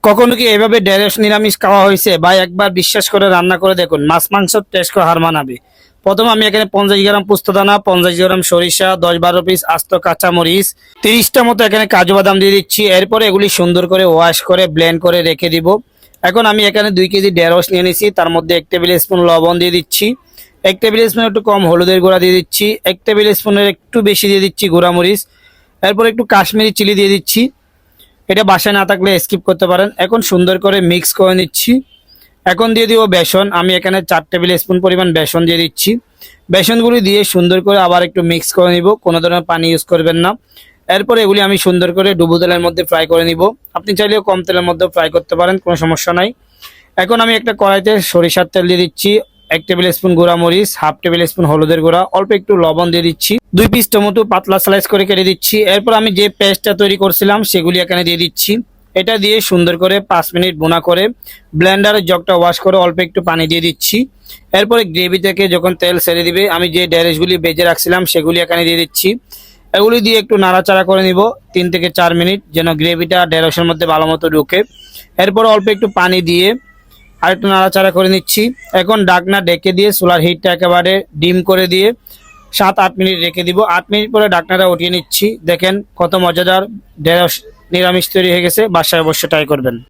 কখনো কি এভাবে ঢেঁড়স নিরামিষ খাওয়া হয়েছে? ভাই একবার বিশ্বাস করে রান্না করে দেখুন, মাছ মাংস টেস্ট করে হার মানাবে। প্রথম আমি এখানে 50 গ্রাম পোস্তদানা, 50 গ্রাম সরিষা, 10-12 পিস আস্ত কাঁচামরিচ, 30টা মতো এখানে কাজু বাদাম দিয়ে দিচ্ছি। এরপরে এগুলি সুন্দর করে ওয়াশ করে ব্লেন্ড করে রেখে দিব। এখন আমি এখানে 2 কেজি ঢেঁড়স নিয়ে নিছি, তার মধ্যে 1 টেবিল স্পুন লবণ দিয়ে দিচ্ছি, 1 টেবিল স্পুন একটু কম হলুদের গুঁড়া দিয়ে দিচ্ছি, 1 টেবিল স্পুনের একটু বেশি দিয়ে দিচ্ছি গুঁড়ামরিচ, এরপর একটু কাশ্মীরি চিলি দিয়ে দিচ্ছি। এটা বাসায় না থাকলে স্কিপ করতে পারেন। এখন সুন্দর করে মিক্স করে নিচ্ছি। এখন দিয়ে দিব বেসন। আমি এখানে 4 টেবিল স্পুন পরিমাণ বেসন দিয়ে দিচ্ছি। বেসনগুলি দিয়ে সুন্দর করে আবার একটু মিক্স করে নিব, কোনো ধরনের পানি ইউজ করবেন না। এরপর এগুলি আমি সুন্দর করে ডুবো তেলের মধ্যে ফ্রাই করে নিব। আপনি চাইলেও কম তেলের মধ্যে ফ্রাই করতে পারেন, কোনো সমস্যা নাই। এখন আমি একটা কড়াইতে সরিষার তেল দিয়ে দিচ্ছি, 1 টেবিল স্পুন গুঁড়া মরিচ, হাফ টেবিল স্পুন হলুদের গুঁড়া, অল্প একটু লবণ দিয়ে দিচ্ছি, 2 পিস টমেটো পাতলা স্লাইস করে কেটে দিচ্ছি। এরপর আমি যে পেস্টটা তৈরি করছিলাম সেগুলি এখানে দিয়ে দিচ্ছি। এটা দিয়ে সুন্দর করে 5 মিনিট ভুনা করে ব্লেন্ডারের জগটা ওয়াশ করে অল্প একটু পানি দিয়ে দিচ্ছি। এরপরে গ্রেভি থেকে যখন তেল ছেড়ে দিবে, আমি যে ঢেঁড়সগুলি ভেজে রাখছিলাম সেগুলি এখানে দিয়ে দিচ্ছি। এগুলি দিয়ে একটু নাড়াচাড়া করে নিব 3 থেকে 4 মিনিট, যেন গ্রেভিটা ঢেঁড়সের মধ্যে ভালো মতো ঢুকে। এরপর অল্প একটু পানি দিয়ে আর একটু নাড়াচাড়া করে নিচ্ছি। এখন ঢাকনা ঢেকে দিয়ে চুলার হিটটা একেবারে ডিম করে দিয়ে 7-8 মিনিট রেখে দিব। 8 মিনিট পরে ঢাকনাটা উঠিয়ে নিচ্ছি। দেখেন কত মজাদার ঢেঁড়স নিরামিষ তৈরি হয়ে গেছে। বাসায় অবশ্যই ট্রাই করবেন।